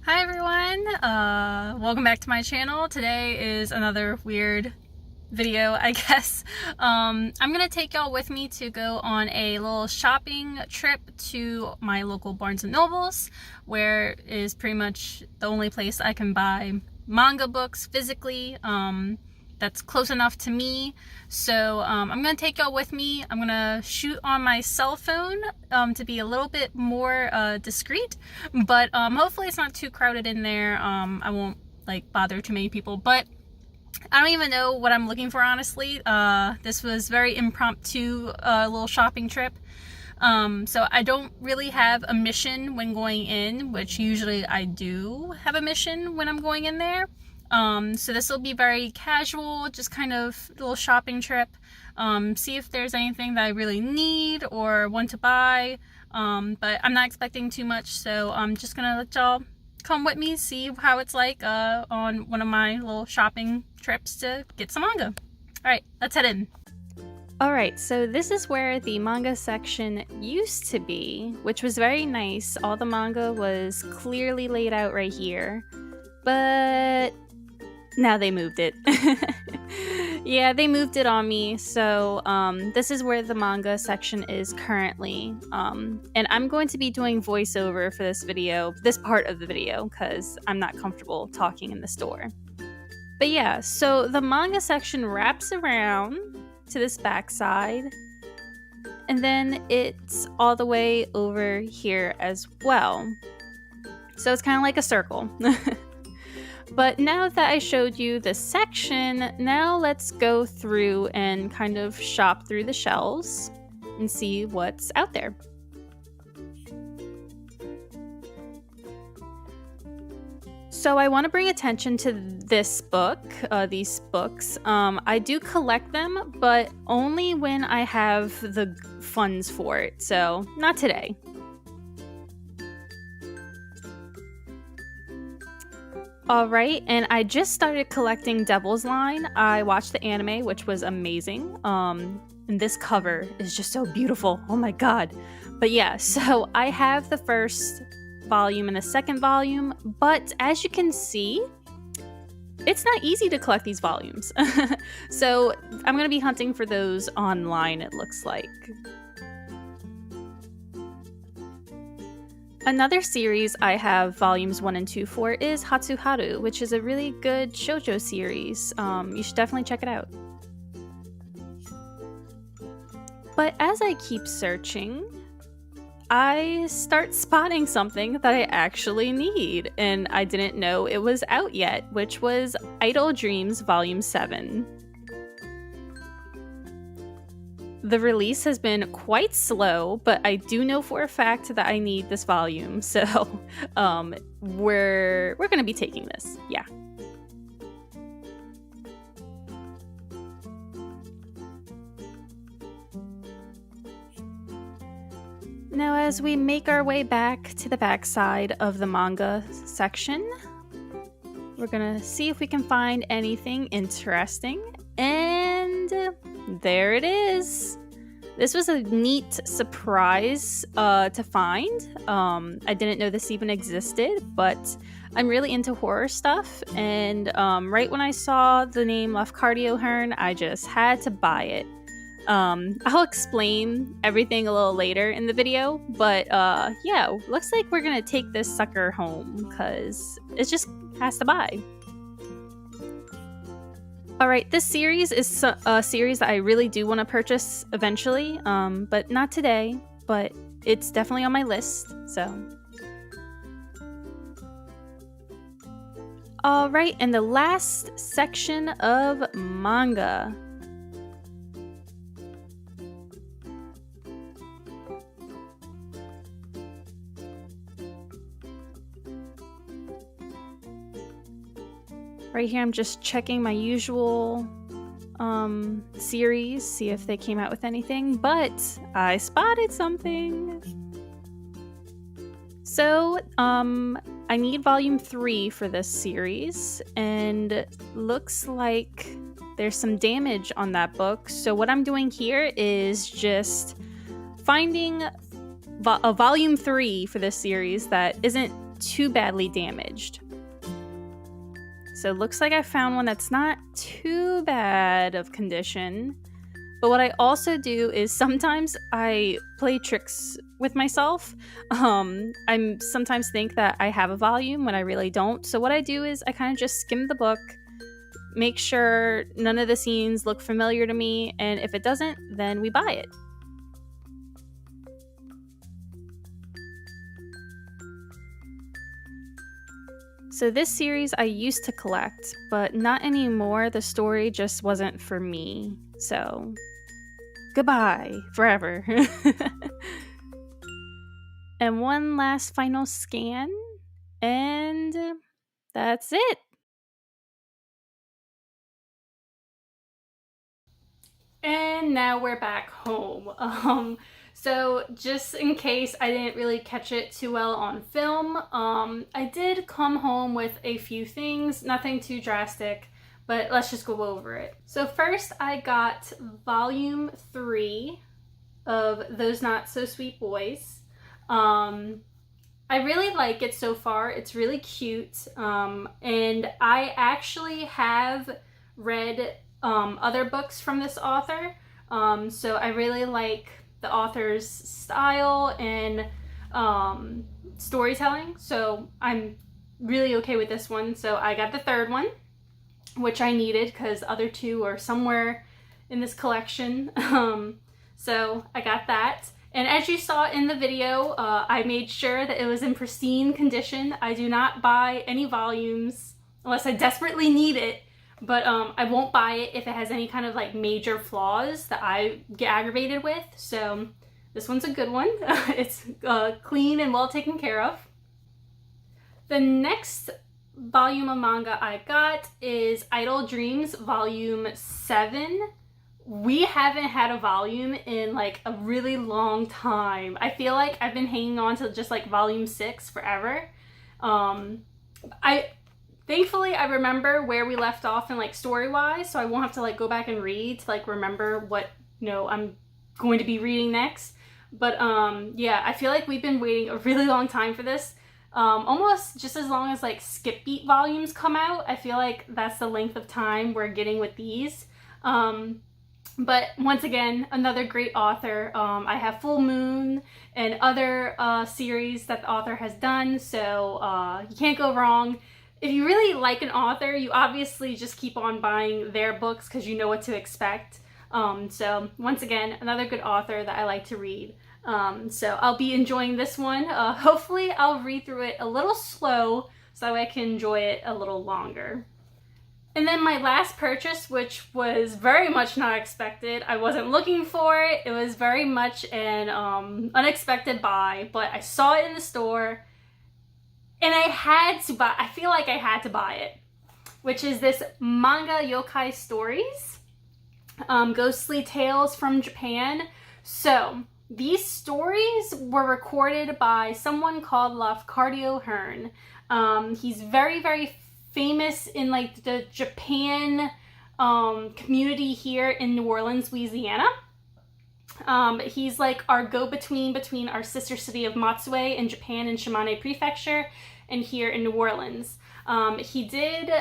Hi everyone, welcome back to my channel. Today is another weird video, I guess. I'm gonna take y'all with me to go on a little shopping trip to my local Barnes & Nobles, where is pretty much the only place I can buy manga books physically. That's close enough to me. So I'm gonna take y'all with me. I'm gonna shoot on my cell phone to be a little bit more discreet, but hopefully it's not too crowded in there. I won't like bother too many people, but I don't even know what I'm looking for, honestly. This was very impromptu, little shopping trip. So I don't really have a mission when going in, which usually I do have a mission when I'm going in there. So this will be very casual, just kind of a little shopping trip. See if there's anything that I really need or want to buy. But I'm not expecting too much, so I'm just gonna let y'all come with me, see how it's like on one of my little shopping trips to get some manga. Alright, let's head in. Alright, so this is where the manga section used to be, which was very nice. All the manga was clearly laid out right here, but now they moved it. Yeah, they moved it on me, so this is where the manga section is currently. And I'm going to be doing voiceover for this video, this part of the video, because I'm not comfortable talking in the store. But yeah, so the manga section wraps around to this backside, and then it's all the way over here as well. So it's kind of like a circle. But now that I showed you the section, now let's go through and kind of shop through the shelves and see what's out there. So I want to bring attention to this book, these books. I do collect them, but only when I have the funds for it, so not today. Alright, and I just started collecting Devil's Line. I watched the anime, which was amazing. And this cover is just so beautiful. Oh my god. But yeah, so I have the first volume and the second volume, but as you can see, it's not easy to collect these volumes. So I'm going to be hunting for those online, it looks like. Another series I have volumes 1 and 2 for is Hatsuharu, which is a really good shoujo series. You should definitely check it out. But as I keep searching, I start spotting something that I actually need, and I didn't know it was out yet, which was Idle Dreams Volume 7. The release has been quite slow, but I do know for a fact that I need this volume, so we're gonna be taking this, yeah. Now as we make our way back to the backside of the manga section, we're gonna see if we can find anything interesting, and there it is. This was a neat surprise to find. I didn't know this even existed, but I'm really into horror stuff, and right when I saw the name Lafcadio Hearn, I just had to buy it. I'll explain everything a little later in the video, but yeah, looks like we're gonna take this sucker home, because it just has to buy. Alright, this series is a series that I really do want to purchase eventually, but not today, but it's definitely on my list, so. Alright, and the last section of manga. Right here, I'm just checking my usual series, see if they came out with anything, but I spotted something. So, I need volume 3 for this series, and looks like there's some damage on that book. So what I'm doing here is just finding a volume 3 for this series that isn't too badly damaged. So it looks like I found one that's not too bad of condition. But what I also do is sometimes I play tricks with myself. I sometimes think that I have a volume when I really don't. So what I do is I kind of just skim the book, make sure none of the scenes look familiar to me, and if it doesn't, then we buy it. So this series I used to collect, but not anymore. The story just wasn't for me. So goodbye forever. And one last final scan, and that's it. And now we're back home. So just in case I didn't really catch it too well on film, I did come home with a few things, nothing too drastic, but let's just go over it. So first I got volume 3 of Those Not So Sweet Boys. I really like it so far. It's really cute. And I actually have read other books from this author. So I really like the author's style and storytelling. So I'm really okay with this one. So I got the third one, which I needed because the other two are somewhere in this collection. So I got that. And as you saw in the video, I made sure that it was in pristine condition. I do not buy any volumes unless I desperately need it, but I won't buy it if it has any kind of like major flaws that I get aggravated with. So this one's a good one. It's clean and well taken care of. The next volume of manga I got is Idle Dreams Volume 7. We haven't had a volume in like a really long time. I feel like I've been hanging on to just like volume 6 forever. Thankfully I remember where we left off in like story-wise, so I won't have to like go back and read to like remember what, you know, I'm going to be reading next. But yeah, I feel like we've been waiting a really long time for this. Almost just as long as like skip beat volumes come out. I feel like that's the length of time we're getting with these. But once again, another great author. I have Full Moon and other series that the author has done, so you can't go wrong. If you really like an author, you obviously just keep on buying their books because you know what to expect. So once again, another good author that I like to read. So I'll be enjoying this one. Hopefully I'll read through it a little slow so I can enjoy it a little longer. And then my last purchase, which was very much not expected. I wasn't looking for it. It was very much an unexpected buy, but I saw it in the store and I had to buy, I feel like I had to buy it, which is this Manga Yokai Stories, Ghostly Tales from Japan. So these stories were recorded by someone called Lafcadio Hearn. He's very, very famous in like the Japan community here in New Orleans, Louisiana. He's like our go-between between our sister city of Matsue in Japan and Shimane Prefecture and here in New Orleans. He did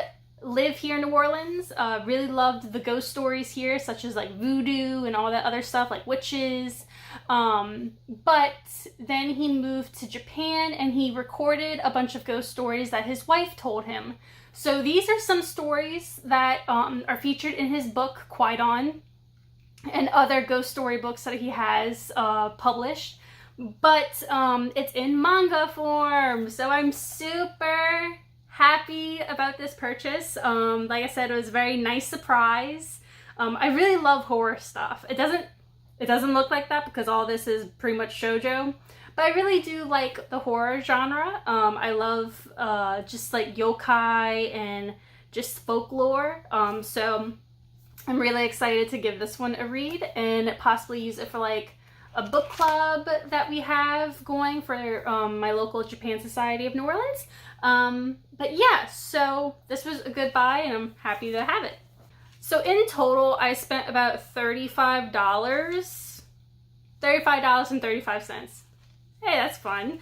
live here in New Orleans, really loved the ghost stories here, such as like voodoo and all that other stuff, like witches. But then he moved to Japan and he recorded a bunch of ghost stories that his wife told him. So these are some stories that are featured in his book, Quaidon, and other ghost story books that he has published. But it's in manga form, so I'm super happy about this purchase. Like I said, it was a very nice surprise. I really love horror stuff. It doesn't look like that because all this is pretty much shoujo, but I really do like the horror genre. I love just like yokai and just folklore. So I'm really excited to give this one a read and possibly use it for like a book club that we have going for my local Japan Society of New Orleans. But yeah, so this was a good buy and I'm happy to have it. So in total, I spent about $35.35. Hey, that's fun.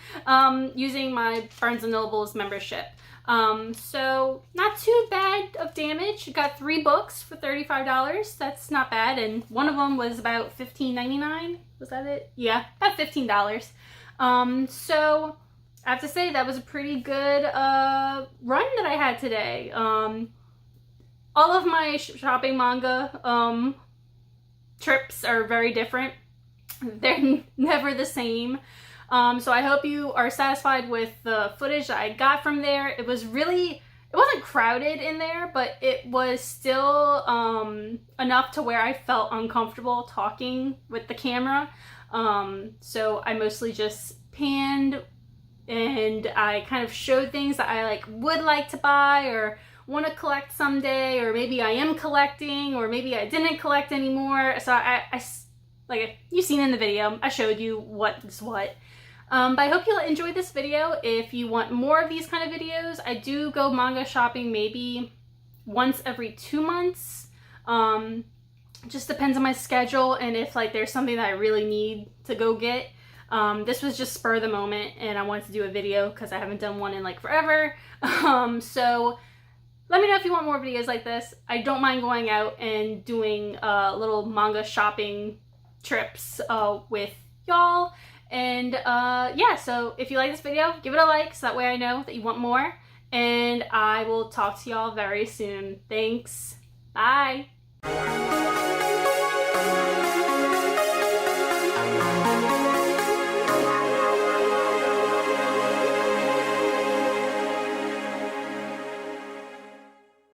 Using my Barnes & Noble's membership. So not too bad of damage. Got 3 books for $35. That's not bad. And one of them was about $15.99. Was that it? Yeah, about $15. So I have to say that was a pretty good run that I had today. All of my shopping manga trips are very different. They're never the same. So I hope you are satisfied with the footage that I got from there. It wasn't crowded in there, but it was still enough to where I felt uncomfortable talking with the camera. So I mostly just panned and I kind of showed things that I would like to buy or want to collect someday, or maybe I am collecting, or maybe I didn't collect anymore. So I like you've seen in the video, I showed you what's what. But I hope you'll enjoy this video. If you want more of these kind of videos, I do go manga shopping maybe once every 2 months. Just depends on my schedule and if there's something that I really need to go get. This was just spur of the moment and I wanted to do a video because I haven't done one in forever. So let me know if you want more videos like this. I don't mind going out and doing little manga shopping trips with y'all. And yeah, so if you like this video, give it a like so that way I know that you want more. And I will talk to y'all very soon. Thanks. Bye.